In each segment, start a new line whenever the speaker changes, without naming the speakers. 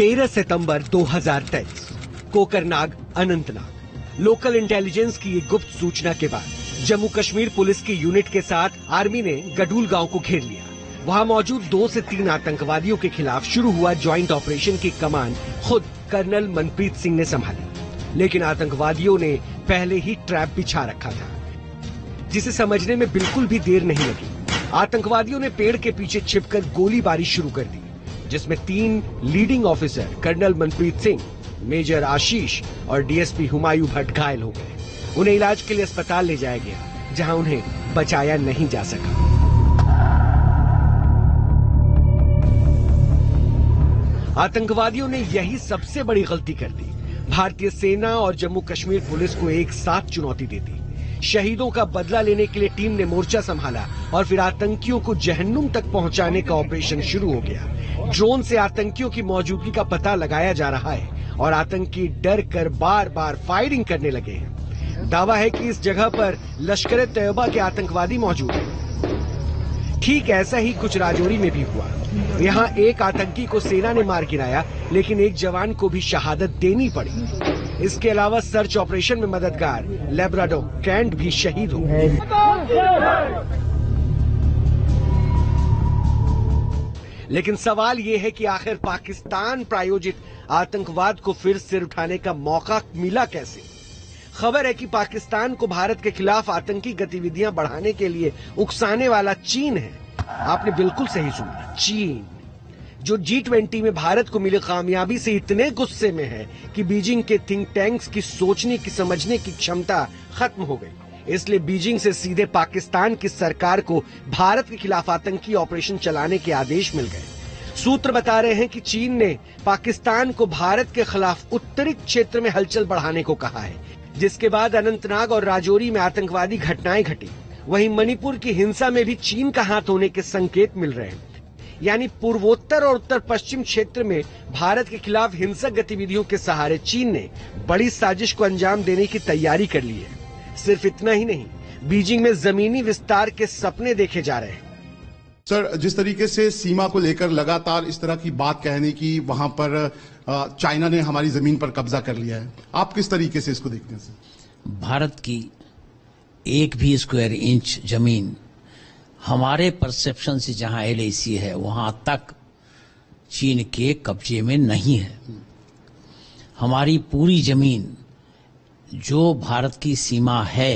13 सितंबर 2023 Kokernag, Anantnag. Local intelligence की एक गुप्त सूचना के बाद जम्मू कश्मीर पुलिस की यूनिट के साथ आर्मी ने गडूल गांव को घेर लिया। वहां मौजूद 2 से 3 आतंकवादियों के खिलाफ शुरू हुआ ज्वाइंट ऑपरेशन की कमान खुद कर्नल मनप्रीत सिंह ने संभाली, लेकिन आतंकवादियों ने पहले ही ट्रैप बिछा रखा था, जिसे समझने में बिल्कुल भी देर नहीं लगी। आतंकवादियों ने पेड़ के पीछे छिपकर गोलीबारी शुरू कर दी, जिसमें 3 leading officer colonel Manpreet Singh, major Ashish और डीएसपी हुमायूं भट्ट घायल हो गए। उन्हें इलाज के लिए अस्पताल ले जाया गया, जहां उन्हें बचाया नहीं जा सका। आतंकवादियों ने यही सबसे बड़ी गलती कर दी। भारतीय सेना और जम्मू कश्मीर पुलिस को एक साथ चुनौती दे दी। शहीदों का बदला लेने के लिए टीम ने मोर्चा संभाला और फिर आतंकियों को जहन्नुम तक पहुंचाने का ऑपरेशन शुरू हो गया। ड्रोन से आतंकियों की मौजूदगी का पता लगाया जा रहा है और आतंकी डर कर बार बार फायरिंग करने लगे हैं। दावा है कि इस जगह पर लश्कर-ए-तैयबा के आतंकवादी मौजूद हैं। ठीक ऐसा ही कुछ राजौरी में भी हुआ। यहाँ एक आतंकी को सेना ने मार गिराया, लेकिन एक जवान को भी शहादत देनी पड़ी। इसके अलावा सर्च ऑपरेशन में मददगार लेब्राडोर कैंट भी शहीद हो गए। लेकिन सवाल ये है कि आखिर पाकिस्तान प्रायोजित आतंकवाद को फिर सिर उठाने का मौका मिला कैसे? खबर है कि पाकिस्तान को भारत के खिलाफ आतंकी गतिविधियां बढ़ाने के लिए उकसाने वाला चीन है। आपने बिल्कुल सही सुना, चीन, जो G20 में भारत को मिली कामयाबी से इतने गुस्से में है कि बीजिंग के थिंक टैंक्स की सोचने की समझने की क्षमता खत्म हो गई। इसलिए बीजिंग से सीधे पाकिस्तान की सरकार को भारत के खिलाफ आतंकी ऑपरेशन चलाने के आदेश मिल गए। सूत्र बता रहे हैं कि चीन ने पाकिस्तान को भारत के खिलाफ उत्तरी क्षेत्र में हलचल बढ़ाने को कहा है, जिसके बाद अनंतनाग और राजौरी में आतंकवादी घटनाएं घटी। वहीं मणिपुर की हिंसा में भी चीन का हाथ होने के संकेत मिल रहे हैं। यानी पूर्वोत्तर और उत्तर पश्चिम क्षेत्र में भारत के खिलाफ हिंसक गतिविधियों के सहारे चीन ने बड़ी साजिश को अंजाम देने की तैयारी कर ली है। सिर्फ इतना ही नहीं, बीजिंग में जमीनी विस्तार के सपने देखे जा रहे हैं।
सर, जिस तरीके से सीमा को लेकर लगातार इस तरह की बात कहने की, वहां पर चाइना ने हमारी जमीन पर कब्जा कर लिया है, आप किस तरीके से इसको देखते हैं सर?
भारत की एक भी स्क्वायर इंच जमीन हमारे परसेप्शन से जहां LAC है वहां तक चीन के कब्जे में नहीं है। हमारी पूरी जमीन जो भारत की सीमा है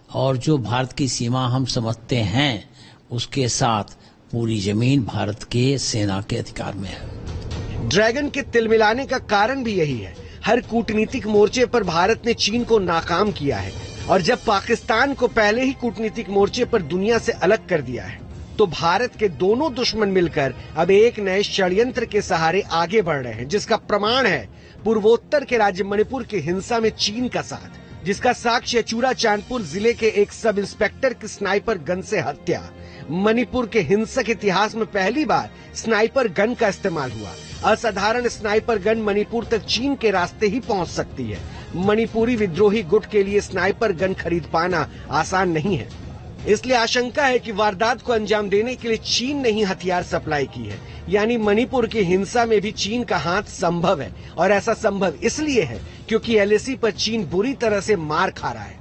और जो भारत की सीमा हम समझते हैं, उसके साथ पूरी जमीन भारत के सेना के अधिकार में है।
ड्रैगन के तिल मिलाने का कारण भी यही है। हर कूटनीतिक मोर्चे पर भारत ने चीन को नाकाम किया है, और जब पाकिस्तान को पहले ही कूटनीतिक मोर्चे पर दुनिया से अलग कर दिया है, तो भारत के दोनों दुश्मन मिलकर अब एक नए षड्यंत्र के सहारे आगे बढ़ रहे हैं, जिसका प्रमाण है पूर्वोत्तर के राज्य मणिपुर की हिंसा में चीन का साथ, जिसका साक्ष्य चूरा चांदपुर जिले के एक सब इंस्पेक्टर की स्नाइपर गन से हत्या। मणिपुर के हिंसक इतिहास में पहली बार स्नाइपर गन का इस्तेमाल हुआ। असाधारण स्नाइपर गन मणिपुर तक चीन के रास्ते ही पहुंच सकती है। मणिपुरी विद्रोही गुट के लिए स्नाइपर गन खरीद पाना आसान नहीं है, इसलिए आशंका है कि वारदात को अंजाम देने के लिए चीन ने ही हथियार सप्लाई की है। यानी मणिपुर की हिंसा में भी चीन का हाथ संभव है, और ऐसा संभव इसलिए है क्योंकि LAC पर चीन बुरी तरह से मार खा रहा है।